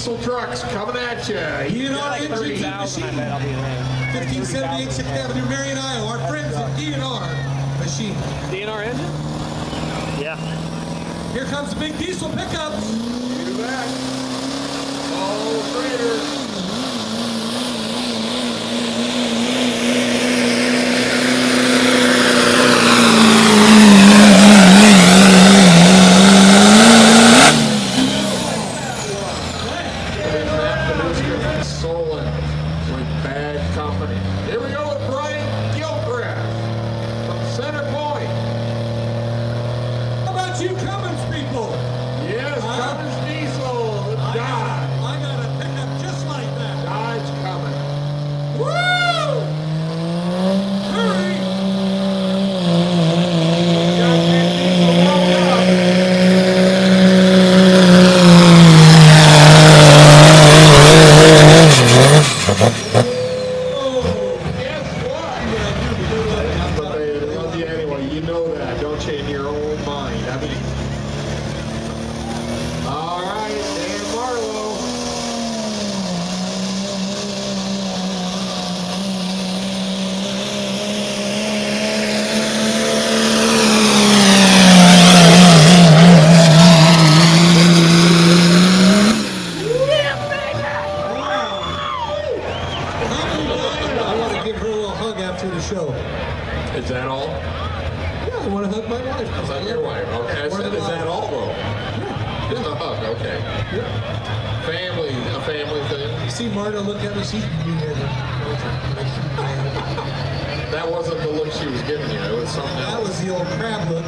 diesel trucks coming at you. DNR Engines and Machine. 1578 6th Avenue, Marion, Iowa. Our friends at DNR Machine. DNR engine? Yeah. Here comes the big diesel pickups. Do that. Oh, Trader. Here we go with Brian Gilchrist from Center Point. How about you Cummins people? Yes, Cummins Diesel, the Dodge. I got a pickup just like that. Dodge coming. Woo! Hurry! Got that diesel wound up. Guess what? But they love you anyway. You know that, don't you, in your own mind? I mean, all right, Dan Marlowe. I want to give her a little hug after the show. Is that all? Yeah, I want to hug my wife. Is that your wife? Okay, I said, is that all, though? Just a hug, okay. Family, a family thing. You see Marta look at me, she's That wasn't the look she was giving you. It was something that else. was the old crab look.